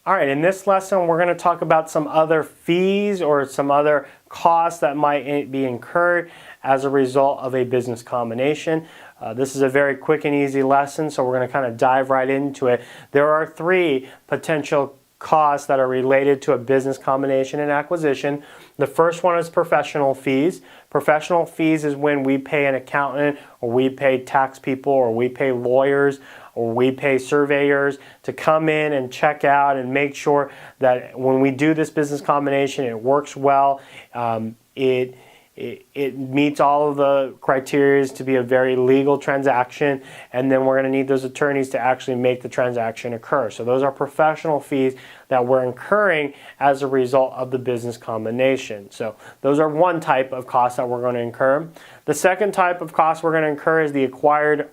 All right, in this lesson, we're going to talk about some other fees or some other costs that might be incurred as a result of a business combination. This is a very quick and easy lesson, so we're going to kind of dive right into it. There are 3 potential costs that are related to a business combination and acquisition. The first one is professional fees. Professional fees is when we pay an accountant, or we pay tax people, or we pay lawyers, or we pay surveyors to come in and check out and make sure that when we do this business combination, it works well. It meets all of the criteria to be a very legal transaction, and then we're going to need those attorneys to actually make the transaction occur. So those are professional fees that we're incurring as a result of the business combination. So those are one type of cost that we're going to incur. The second type of cost we're going to incur is the acquired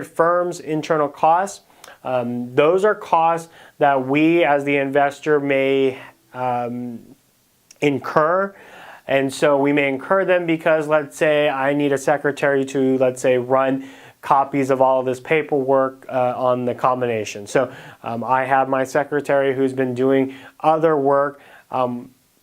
firm's internal costs. Those are costs that we as the investor may incur. And so we may incur them because, let's say, I need a secretary to, let's say, run copies of all of this paperwork on the combination. So I have my secretary who's been doing other work,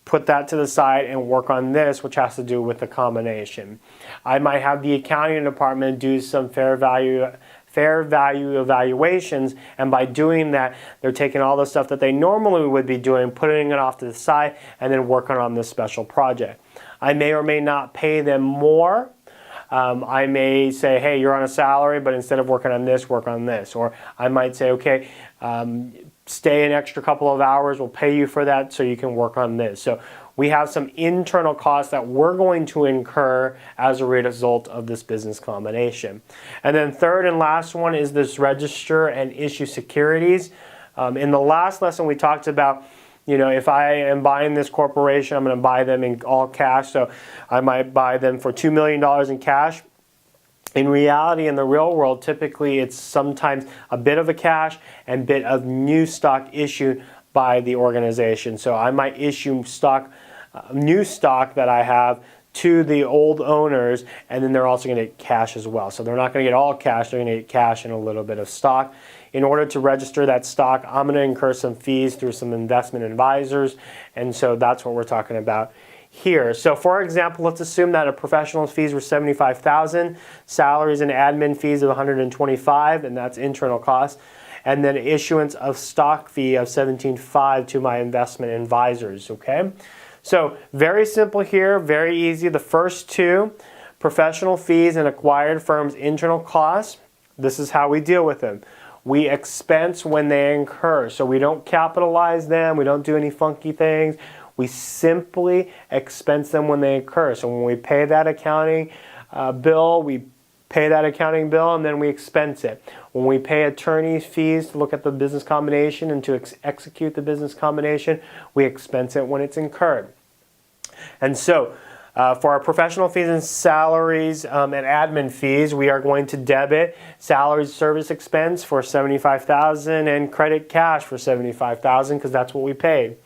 put that to the side and work on this, which has to do with the combination. I might have the accounting department do some fair value evaluations, and by doing that, they're taking all the stuff that they normally would be doing, putting it off to the side, and then working on this special project. I may or may not pay them more. I may say, hey, you're on a salary, but instead of working on this, work on this. Or I might say, okay, stay an extra couple of hours, we'll pay you for that so you can work on this. So we have some internal costs that we're going to incur as a result of this business combination. And then third and last one is this register and issue securities. In the last lesson we talked about, if I am buying this corporation, I'm going to buy them in all cash. So I might buy them for $2 million in cash. In reality, in the real world, typically it's sometimes a bit of a cash and bit of new stock issued by the organization. So I might issue stock, new stock that I have to the old owners, and then they're also going to get cash as well. So they're not going to get all cash, they're going to get cash and a little bit of stock. In order to register that stock, I'm going to incur some fees through some investment advisors, and so that's what we're talking about here. So for example, let's assume that a professional's fees were $75,000, salaries and admin fees of $125,000, and that's internal costs, and then issuance of stock fee of $17,500 to my investment advisors, okay? So very simple here, very easy. The first 2, professional fees and acquired firms' internal costs, this is how we deal with them. We expense when they incur. So we don't capitalize them, we don't do any funky things. We simply expense them when they incur. So when we pay that accounting bill, we pay that accounting bill and then we expense it. When we pay attorney's fees to look at the business combination and to execute the business combination, we expense it when it's incurred. And so for our professional fees and salaries and admin fees, we are going to debit salaries service expense for $75,000 and credit cash for $75,000 because that's what we paid.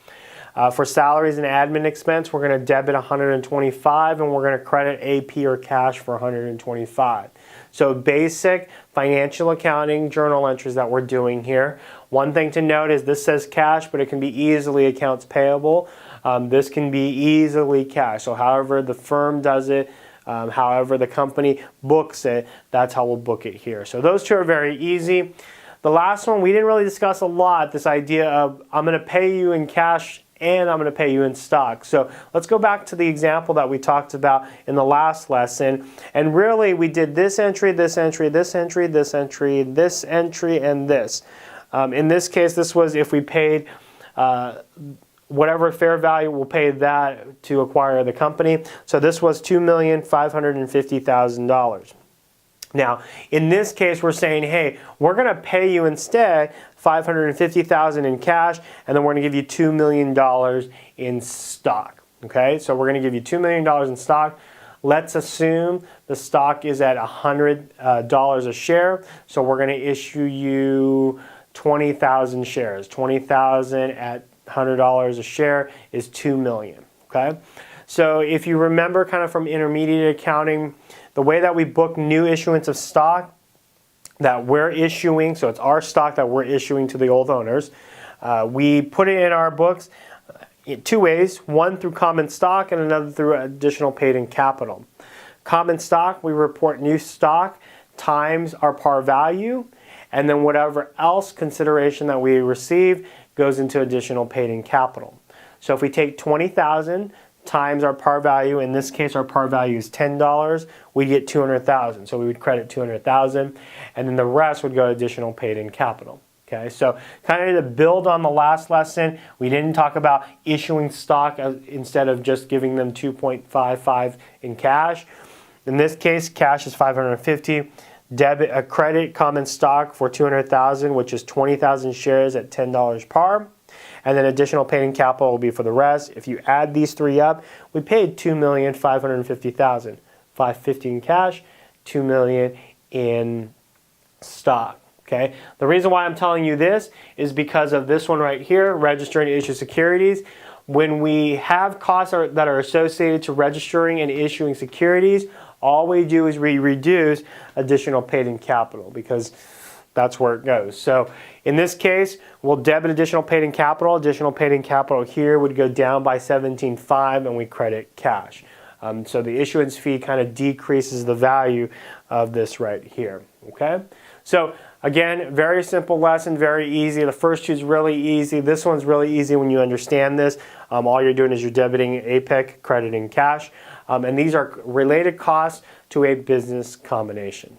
For salaries and admin expense, we're going to debit $125 and we're going to credit AP or cash for $125. So basic financial accounting journal entries that we're doing here. One thing to note is this says cash, but it can be easily accounts payable. This can be easily cash. So however the firm does it, however the company books it, that's how we'll book it here. So those 2 are very easy. The last one, we didn't really discuss a lot, this idea of I'm going to pay you in cash and I'm going to pay you in stock. So let's go back to the example that we talked about in the last lesson. And really we did this entry, this entry, this entry, this entry, this entry, and this. In this case, this was if we paid whatever fair value, we'll pay that to acquire the company. So this was $2,550,000. Now, in this case, we're saying, hey, we're going to pay you instead $550,000 in cash, and then we're going to give you $2 million in stock. Okay, so we're going to give you $2 million in stock. Let's assume the stock is at $100 a share, so we're going to issue you 20,000 shares. 20,000 at $100 a share is $2 million. Okay, so if you remember kind of from intermediate accounting, the way that we book new issuance of stock that we're issuing, so it's our stock that we're issuing to the old owners, We put it in our books in two ways, one through common stock and another through additional paid-in capital. Common stock, we report new stock times our par value, and then whatever else consideration that we receive goes into additional paid-in capital. So if we take $20,000 times our par value, in this case our par value is $10, we get $200,000. So we would credit $200,000, and then the rest would go to additional paid-in capital. Okay, so kind of to build on the last lesson, we didn't talk about issuing stock instead of just giving them 2.55 in cash. In this case, cash is $550. Debit, credit common stock for $200,000, which is 20,000 shares at $10 par. And then additional paid-in capital will be for the rest. If you add these three up, we paid $2,550,000. $550 in cash, $2 million in stock. Okay. The reason why I'm telling you this is because of this one right here, registering to issue securities. When we have costs that are associated to registering and issuing securities, all we do is we reduce additional paid-in capital because that's where it goes. So in this case, we'll debit additional paid-in capital. Additional paid-in capital here would go down by $17,500 and we credit cash. So the issuance fee kind of decreases the value of this right here. Okay. So again, very simple lesson, very easy. The first two is really easy. This one's really easy when you understand this. All you're doing is you're debiting APEC, crediting cash. And these are related costs to a business combination.